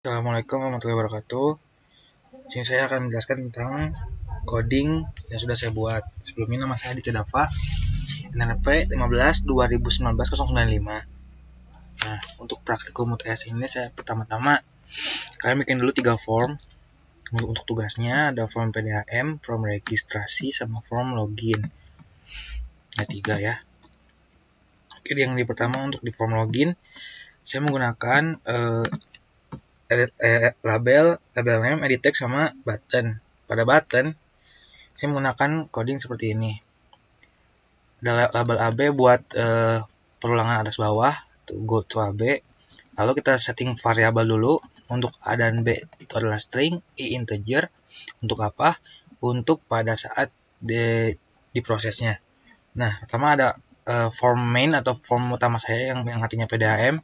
Assalamualaikum warahmatullahi wabarakatuh. Di sini saya akan menjelaskan tentang coding yang sudah saya buat. Sebelumnya nama saya Aditya Dava, NNP 15 2019 095. Nah, untuk praktikum UTS ini saya pertama-tama kalian bikin dulu 3 form. Untuk tugasnya ada form PDAM, form registrasi, sama form login. Nah, 3 ya. Oke, yang pertama untuk di form login, saya menggunakan label name, edit text, sama button. Pada button, saya menggunakan coding seperti ini. Ada label AB buat perulangan atas bawah, go to AB. Lalu kita setting variabel dulu. Untuk A dan B itu adalah string, I integer. Untuk apa? Untuk pada saat diprosesnya. Nah, pertama ada form main atau form utama saya yang artinya PDAM.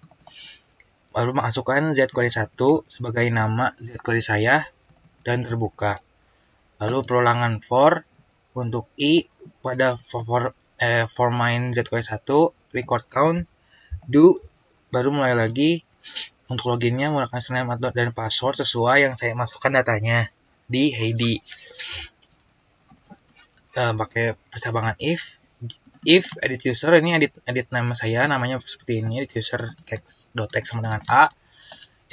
Lalu masukkan zQuery 1 sebagai nama zQuery saya dan terbuka. Lalu perulangan for untuk I pada for main zQuery 1, record count, do, baru mulai lagi. Untuk loginnya menggunakan username dan password sesuai yang saya masukkan datanya di Heidi. Pakai percabangan if edit user, ini edit nama saya, namanya seperti ini, edit user text sama dengan A,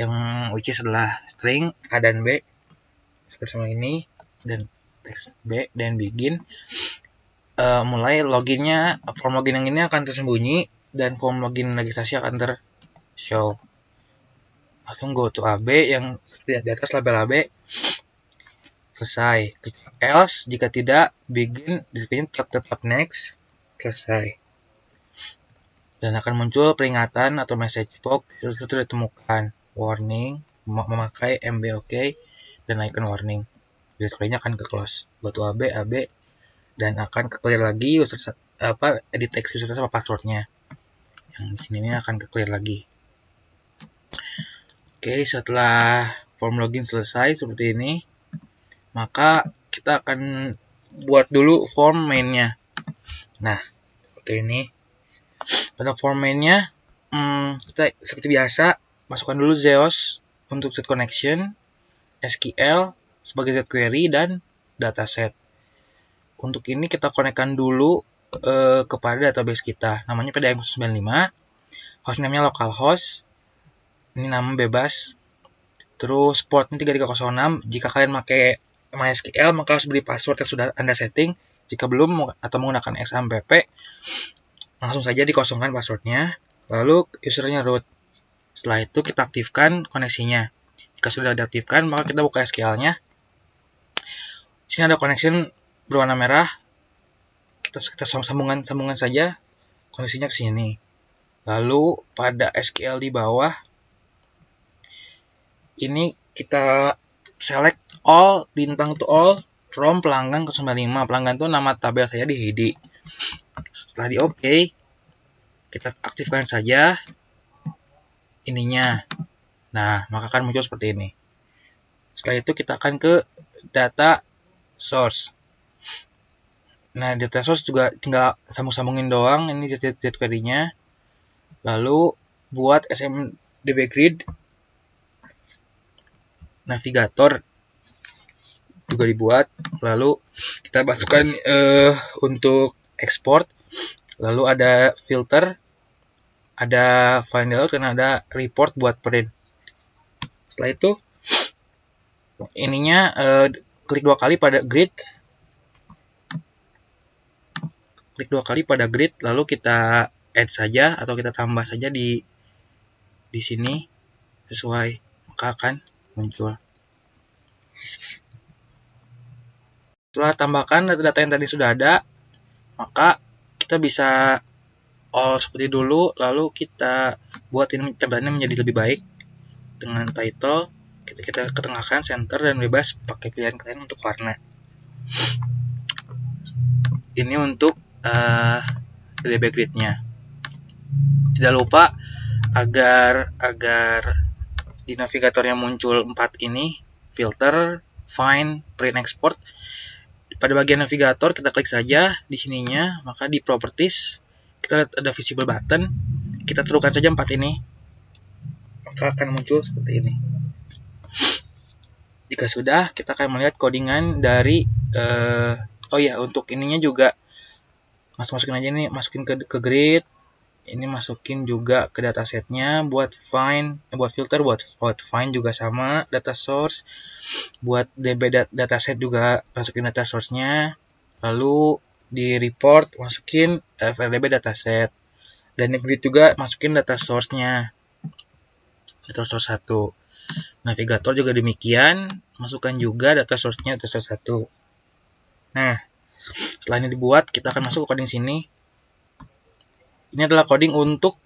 yang which is adalah string A dan B seperti sama ini, dan text B, dan begin. Mulai loginnya, form login yang ini akan tersembunyi dan form login registrasi akan tershow. Langsung go to AB yang di atas label AB, selesai. Else jika tidak, begin, disini tetap next, selesai. Dan akan muncul peringatan atau message box itu ditemukan warning memakai MBOK dan icon warning. Display-nya akan ke close. Go to AB dan akan ke clear lagi user edit text user sama passwordnya. Yang di sini akan ke clear lagi. Oke, setelah form login selesai seperti ini, maka kita akan buat dulu form mainnya. Nah, seperti ini. Pada form mainnya, kita seperti biasa masukkan dulu Zeus untuk set connection, SQL sebagai jQuery, dan dataset. Untuk ini kita konekkan dulu kepada database kita, namanya PDAM95, hostname-nya localhost, ini nama bebas, terus portnya 3306. Jika kalian pakai MySQL maka harus beri password yang sudah Anda setting. Jika belum atau menggunakan XAMPP, langsung saja dikosongkan passwordnya, lalu usernya root. Setelah itu kita aktifkan koneksinya. Jika sudah diaktifkan, maka kita buka SQL-nya. Di sini ada connection berwarna merah. Kita sambungan saja koneksinya ke sini. Lalu pada SQL di bawah ini kita select all, bintang to all, from pelanggan ke 95. Pelanggan itu nama tabel saya di Heidi. Setelah di OK, kita aktifkan saja ininya. Nah, maka akan muncul seperti ini. Setelah itu kita akan ke data source. Nah, data source juga tinggal sambung-sambungin doang. Ini jQuery-nya. Lalu buat SMDB grid, navigator juga dibuat. Lalu kita masukkan untuk export. Lalu ada filter, ada find out, dan ada report buat print. Setelah itu ininya klik 2 kali pada grid. Klik 2 kali pada grid, lalu kita add saja atau kita tambah saja di sini sesuai, maka akan muncul. Setelah tambahkan data-data yang tadi sudah ada, maka kita bisa all seperti dulu, lalu kita buat ini tampilannya menjadi lebih baik dengan title. Kita ketengahkan center dan bebas pakai pilihan kalian untuk warna. Ini untuk DB grid-nya. Tidak lupa agar di navigatornya muncul 4 ini, filter, find, print, export. Pada bagian navigator kita klik saja di sininya, maka di properties kita lihat ada visible button. Kita terukan saja 4 ini, maka akan muncul seperti ini. Jika sudah, kita akan melihat codingan dari oh ya, untuk ininya juga masukin aja nih, masukin ke grid. Ini masukin juga ke datasetnya buat find, buat filter, buat find juga sama data source. Buat DB dataset juga masukin data source-nya. Lalu di report masukin FRDB dataset. Dan di grid juga masukin data source-nya. Data source 1. Navigator juga demikian, masukkan juga data source-nya data source 1. Nah, setelah ini dibuat, kita akan masuk ke coding sini. Ini adalah coding untuk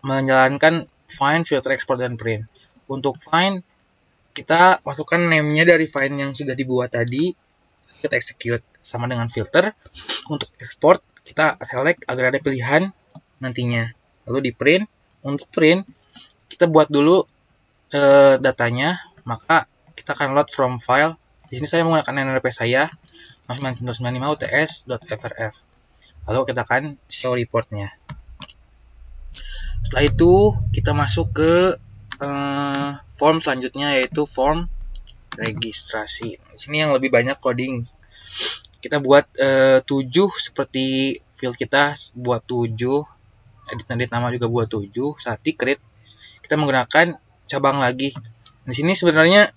menjalankan find, filter, export, dan print. Untuk find, kita masukkan name-nya dari find yang sudah dibuat tadi. Kita execute sama dengan filter. Untuk export, kita select agar ada pilihan nantinya. Lalu di print. Untuk print, kita buat dulu datanya. Maka kita akan load from file. Di sini saya menggunakan NRP saya 1995 uts.frf. Lalu kita akan show reportnya. Setelah itu kita masuk ke form selanjutnya, yaitu form registrasi. Di sini yang lebih banyak coding. Kita buat 7 seperti field kita buat 7, edit nama juga buat 7. Saat di create kita menggunakan cabang lagi. Di sini sebenarnya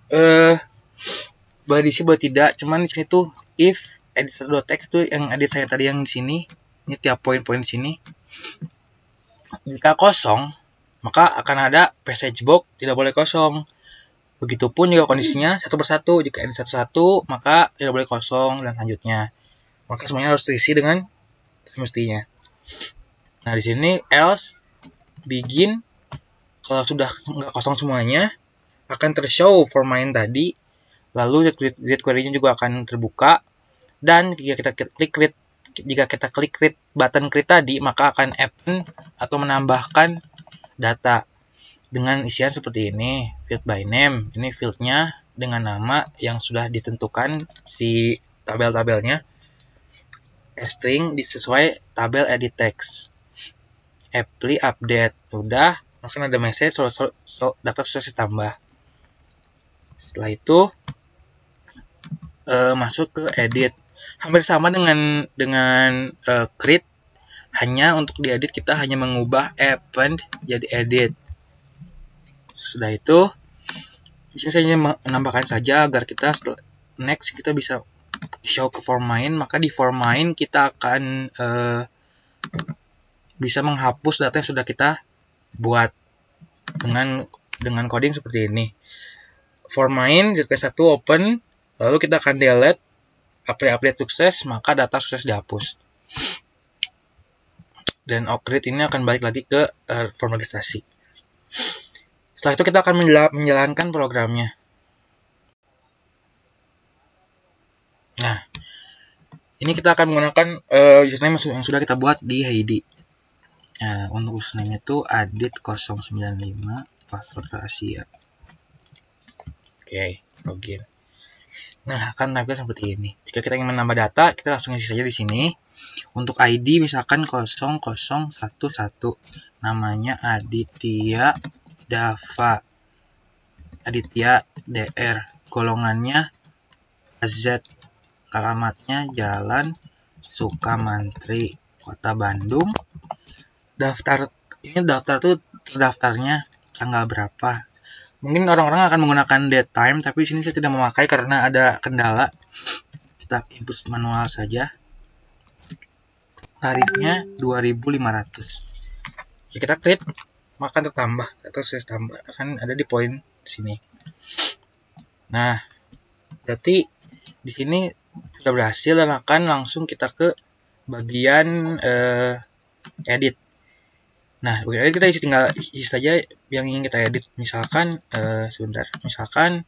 boleh diisi boleh tidak, cuman di sini tuh if editor.text tuh yang edit saya tadi yang di sini. Ini tiap poin-poin di sini. Jika kosong, maka akan ada passage box, tidak boleh kosong. Begitupun juga kondisinya satu persatu. Jika edit satu-satu, maka tidak boleh kosong dan selanjutnya. Maka semuanya harus terisi dengan semestinya. Nah, di sini else begin, kalau sudah nggak kosong semuanya, akan tershow for main tadi. Lalu read query-nya juga akan terbuka. Dan jika kita klik create button create tadi, maka akan append atau menambahkan data dengan isian seperti ini. Field by name, ini fieldnya dengan nama yang sudah ditentukan di tabel-tabelnya. String sesuai tabel edit text. Apply update, udah langsung ada message data sudah ditambah. Setelah itu masuk ke edit. Hampir sama dengan create, hanya untuk diedit kita hanya mengubah append jadi edit. Sudah itu, di sini saya ingin menambahkan saja agar kita next kita bisa show ke form main. Maka di form main kita akan bisa menghapus data yang sudah kita buat dengan coding seperti ini. Form main JS1 open, lalu kita akan delete. Update sukses, maka data sukses dihapus. Dan upgrade ini akan balik lagi ke form registrasi. Setelah itu kita akan menjalankan programnya. Nah, ini kita akan menggunakan username yang sudah kita buat di Heidi. Nah, untuk username itu adit095 password rahasia. Oke, login. Nah, akan tampil seperti ini. Jika kita ingin menambah data, kita langsung isi saja di sini. Untuk ID misalkan 0011, namanya Aditya Dava, Aditya DR, golongannya AZ, alamatnya Jalan Sukamantri, Kota Bandung. Daftar tuh terdaftarnya tanggal berapa. Mungkin orang-orang akan menggunakan date time, tapi di sini saya tidak memakai karena ada kendala. Kita input manual saja. Tarifnya 2.500. Ya, kita klik, maka tertambah atau saya tambah akan ada di poin sini. Nah, berarti di sini sudah berhasil dan akan langsung kita ke bagian edit. Nah, kita tinggal isi saja yang ingin kita edit. Misalkan, sebentar. Misalkan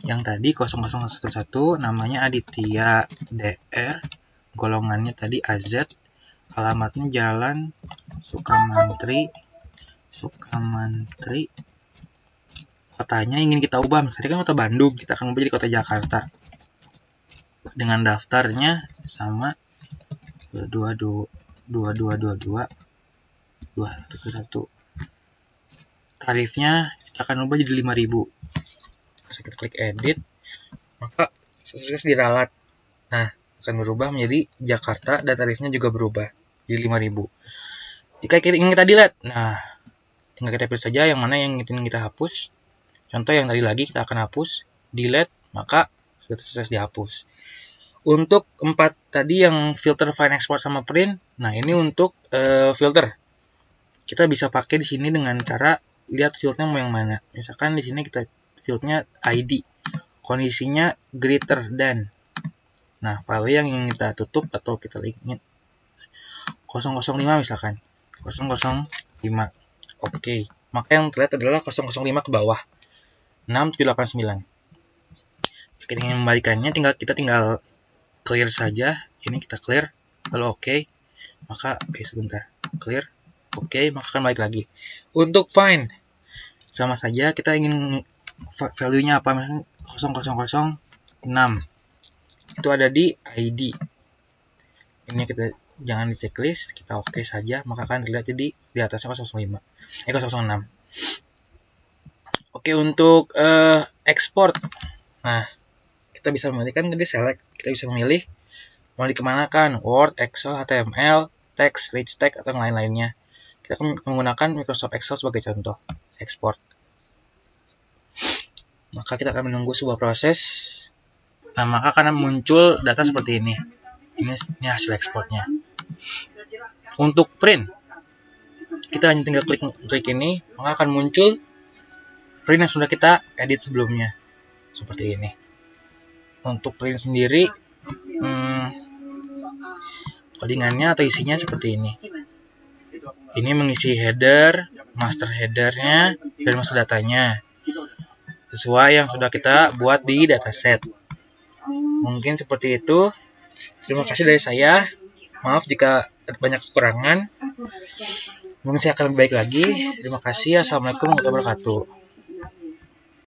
yang tadi 0011 namanya Aditya DR, golongannya tadi AZ, alamatnya Jalan Sukamantri, kotanya ingin kita ubah. Misalnya kan kota Bandung, kita akan ubah jadi kota Jakarta. Dengan daftarnya sama 2222. 211. Tarifnya kita akan ubah jadi 5.000. Kita klik edit. maka sukses diralat. Nah, akan berubah menjadi Jakarta dan tarifnya juga berubah jadi 5.000. Jika kita ingin kita delete, nah tinggal kita pilih saja yang mana yang ingin kita hapus. Contoh yang tadi lagi kita akan hapus, delete, maka sudah sukses dihapus. Untuk 4 tadi yang filter, find, export, sama print, nah ini untuk filter. Kita bisa pakai di sini dengan cara lihat fieldnya mau yang mana. Misalkan di sini kita fieldnya ID, kondisinya greater than. Nah, file yang ingin kita tutup atau kita ingin 005 misalkan. 005. Oke. Maka yang terlihat adalah 005 ke bawah. 6789. Jika ingin membalikannya, kita tinggal clear saja. Ini kita clear. Lalu oke. Maka sebentar. Clear. Oke, maka akan balik lagi. Untuk find sama saja, kita ingin value-nya apa? 0006. Itu ada di ID. Ini kita jangan di checklist, kita oke saja, maka akan terlihat di atasnya 006. Oke, untuk export. Nah, kita bisa memilih kan tadi select, kita bisa memilih mau dikemanakan, Word, Excel, HTML, text, rich text, atau lain-lainnya. Kita akan menggunakan Microsoft Excel sebagai contoh export. Maka kita akan menunggu sebuah proses. Nah, maka akan muncul data seperti ini. Ini hasil ekspornya. Untuk print, kita hanya tinggal klik ini, maka akan muncul print yang sudah kita edit sebelumnya. Seperti ini. Untuk print sendiri, codingannya atau isinya seperti ini. Ini mengisi header, master headernya, dan master datanya. Sesuai yang sudah kita buat di dataset. Mungkin seperti itu. Terima kasih dari saya. Maaf jika ada banyak kekurangan. Mungkin saya akan lebih baik lagi. Terima kasih. Assalamualaikum warahmatullahi wabarakatuh.